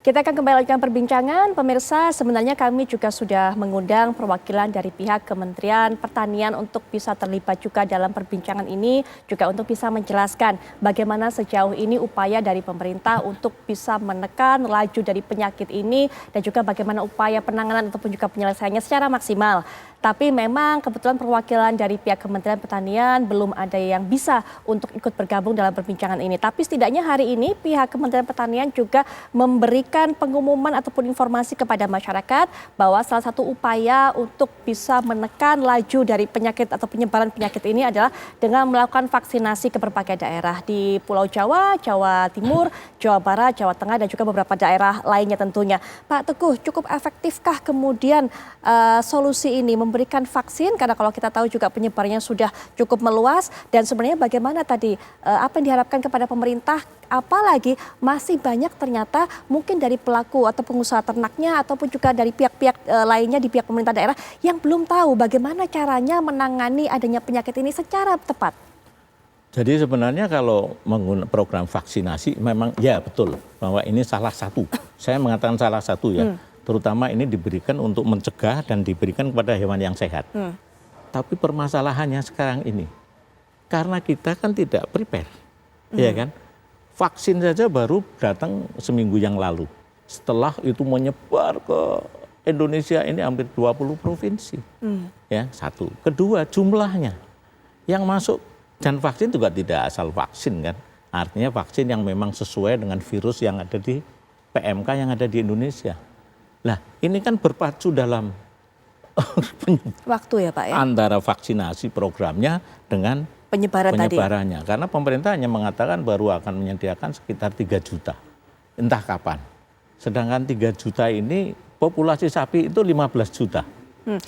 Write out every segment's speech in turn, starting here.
Kita akan kembali lanjutkan perbincangan. Pemirsa, sebenarnya kami juga sudah mengundang perwakilan dari pihak Kementerian Pertanian untuk bisa terlibat juga dalam perbincangan ini, juga untuk bisa menjelaskan bagaimana sejauh ini upaya dari pemerintah untuk bisa menekan laju dari penyakit ini dan juga bagaimana upaya penanganan ataupun juga penyelesaiannya secara maksimal. Tapi memang kebetulan perwakilan dari pihak Kementerian Pertanian belum ada yang bisa untuk ikut bergabung dalam perbincangan ini. Tapi setidaknya hari ini pihak Kementerian Pertanian juga memberikan pengumuman ataupun informasi kepada masyarakat bahwa salah satu upaya untuk bisa menekan laju dari penyakit atau penyebaran penyakit ini adalah dengan melakukan vaksinasi ke berbagai daerah di Pulau Jawa, Jawa Timur, Jawa Barat, Jawa Tengah dan juga beberapa daerah lainnya tentunya. Pak Teguh, cukup efektifkah kemudian solusi ini memberikan vaksin, karena kalau kita tahu juga penyebarannya sudah cukup meluas, dan sebenarnya bagaimana tadi apa yang diharapkan kepada pemerintah, apalagi masih banyak ternyata mungkin dari pelaku atau pengusaha ternaknya ataupun juga dari pihak-pihak lainnya di pihak pemerintah daerah yang belum tahu bagaimana caranya menangani adanya penyakit ini secara tepat. Jadi sebenarnya kalau menggunakan program vaksinasi memang ya betul bahwa ini salah satu, saya mengatakan salah satu ya. Terutama ini diberikan untuk mencegah dan diberikan kepada hewan yang sehat. Tapi permasalahannya sekarang ini, karena kita kan tidak prepare, ya kan? Vaksin saja baru datang seminggu yang lalu. Setelah itu menyebar ke Indonesia ini hampir 20 provinsi. Ya, satu. Kedua, jumlahnya yang masuk dan vaksin juga tidak asal vaksin kan. Artinya vaksin yang memang sesuai dengan virus yang ada di PMK yang ada di Indonesia. Nah, ini kan berpacu dalam waktu ya Pak ya? Antara vaksinasi programnya dengan penyebarannya. Karena pemerintah hanya mengatakan baru akan menyediakan sekitar 3 juta. Entah kapan. Sedangkan 3 juta ini populasi sapi itu 15 juta.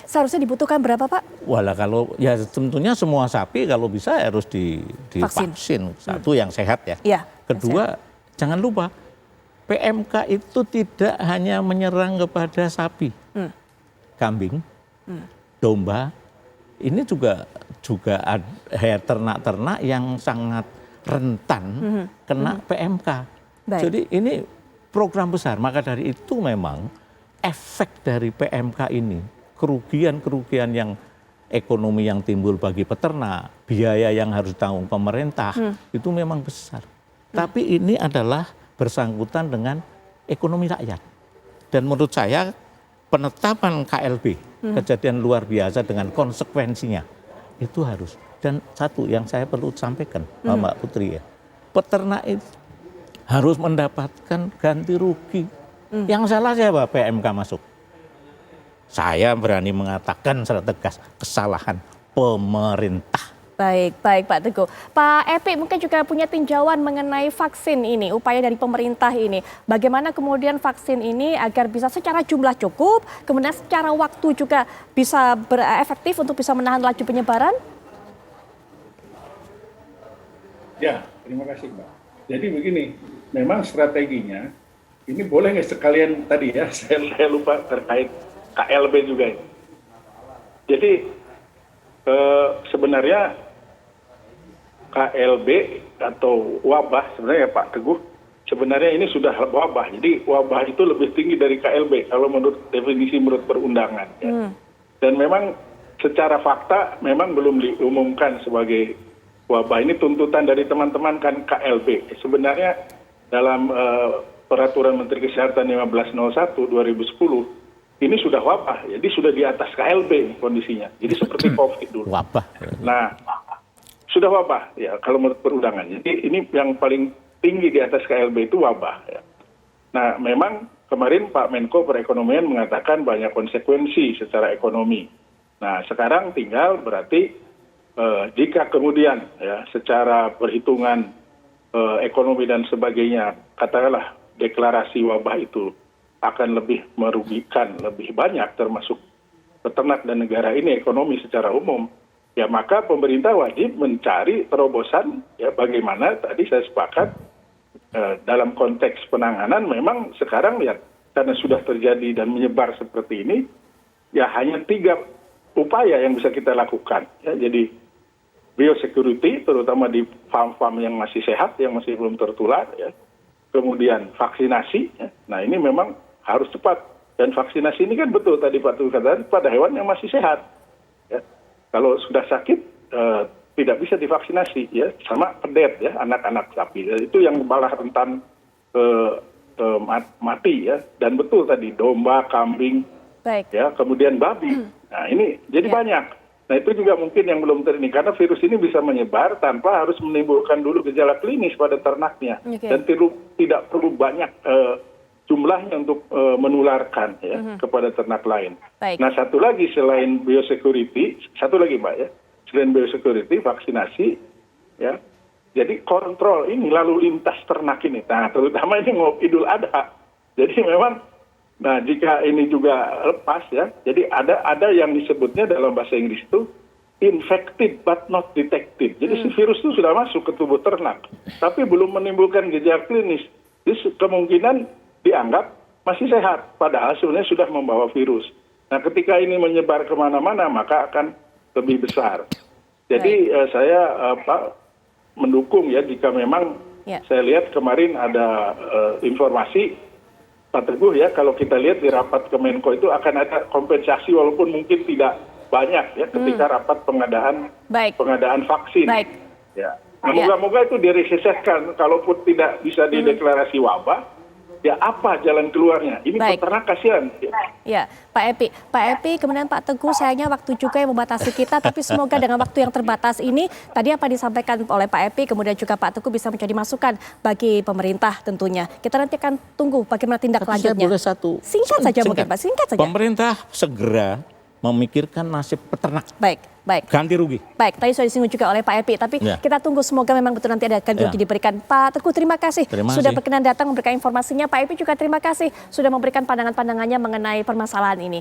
Seharusnya dibutuhkan berapa Pak? Walah kalau ya tentunya semua sapi kalau bisa harus divaksin. Satu yang sehat ya. Ya, kedua, jangan lupa PMK itu tidak hanya menyerang kepada sapi, kambing, domba, ini juga ternak-ternak yang sangat rentan kena PMK. Baik. Jadi ini program besar, maka dari itu memang efek dari PMK ini, kerugian-kerugian yang ekonomi yang timbul bagi peternak, biaya yang harus ditanggung pemerintah, itu memang besar. Tapi ini adalah bersangkutan dengan ekonomi rakyat. Dan menurut saya penetapan KLB, kejadian luar biasa dengan konsekuensinya, itu harus. Dan satu yang saya perlu sampaikan, Mbak Putri ya, peternak itu harus mendapatkan ganti rugi. Yang salah siapa? PMK masuk. Saya berani mengatakan secara tegas, kesalahan pemerintah. Baik Pak Teguh. Pak Epi mungkin juga punya tinjauan mengenai vaksin ini, upaya dari pemerintah ini. Bagaimana kemudian vaksin ini agar bisa secara jumlah cukup, kemudian secara waktu juga bisa berefektif untuk bisa menahan laju penyebaran? Ya, terima kasih Mbak. Jadi begini, memang strateginya, ini boleh nggak sekalian tadi ya, saya lupa terkait KLB juga. Jadi sebenarnya KLB atau wabah sebenarnya Pak Teguh, sebenarnya ini sudah wabah. Jadi wabah itu lebih tinggi dari KLB kalau menurut definisi menurut perundangan. Ya. Dan memang secara fakta memang belum diumumkan sebagai wabah. Ini tuntutan dari teman-teman kan KLB. Sebenarnya dalam peraturan Menteri Kesehatan 1501/2010 ini sudah wabah. Jadi sudah di atas KLB kondisinya. Jadi seperti COVID dulu. Wabah. Nah, sudah wabah ya kalau menurut perundangan. Jadi ini yang paling tinggi di atas KLB itu wabah. Ya. Nah memang kemarin Pak Menko Perekonomian mengatakan banyak konsekuensi secara ekonomi. Nah sekarang tinggal berarti jika kemudian ya secara perhitungan ekonomi dan sebagainya, katakanlah deklarasi wabah itu akan lebih merugikan lebih banyak termasuk peternak dan negara ini ekonomi secara umum. Ya maka pemerintah wajib mencari terobosan ya bagaimana tadi saya sepakat dalam konteks penanganan memang sekarang ya karena sudah terjadi dan menyebar seperti ini ya hanya 3 upaya yang bisa kita lakukan ya. Jadi biosecurity terutama di farm-farm yang masih sehat yang masih belum tertular ya. kemudian vaksinasi. Ya. Nah ini memang harus cepat. Dan vaksinasi ini kan betul tadi Pak Teguh katakan pada hewan yang masih sehat. Ya. Kalau sudah sakit tidak bisa divaksinasi, ya, sama pedet ya, anak-anak sapi. Itu yang malah rentan mati ya. Dan betul tadi domba, kambing, Baik. ya, kemudian babi. Nah ini jadi banyak. Nah itu juga mungkin yang belum ini karena virus ini bisa menyebar tanpa harus menimbulkan dulu gejala klinis pada ternaknya dan tidak perlu banyak jumlahnya untuk menularkan ya kepada ternak lain. Baik. Nah satu lagi selain biosecurity, satu lagi Mbak ya, selain biosecurity vaksinasi ya. Jadi kontrol ini lalu lintas ternak ini. Nah terutama ini mau Idul Adha. Jadi memang nah, jika ini juga lepas ya, jadi ada yang disebutnya dalam bahasa Inggris itu infected but not detected. Jadi si virus itu sudah masuk ke tubuh ternak, tapi belum menimbulkan gejala klinis. Jadi kemungkinan dianggap masih sehat, padahal sebenarnya sudah membawa virus. Nah, ketika ini menyebar kemana-mana, maka akan lebih besar. Jadi saya mendukung ya jika memang saya lihat kemarin ada informasi Pak Teguh ya, kalau kita lihat di rapat Kemenko itu akan ada kompensasi walaupun mungkin tidak banyak ya ketika rapat pengadaan vaksin. Baik. Ya. Nah, moga-moga itu direalisasikan, kalaupun tidak bisa dideklarasi wabah, ya apa jalan keluarnya? Ini peternak kasihan. Ya, Pak Epi, kemudian Pak Teguh, sayangnya waktu juga yang membatasi kita, tapi semoga dengan waktu yang terbatas ini, tadi apa disampaikan oleh Pak Epi, kemudian juga Pak Teguh bisa menjadi masukan bagi pemerintah tentunya. Kita nanti akan tunggu bagaimana tindak lanjutnya. Saya boleh satu. Singkat saja mungkin Pak, singkat saja. Pemerintah segera memikirkan nasib peternak. Baik. Ganti rugi. Baik, tadi sudah disinggung juga oleh Pak Epi, tapi kita tunggu semoga memang betul nanti ada ganti rugi diberikan. Pak Teguh, terima kasih sudah berkenan datang memberikan informasinya. Pak Epi juga terima kasih sudah memberikan pandangan-pandangannya mengenai permasalahan ini.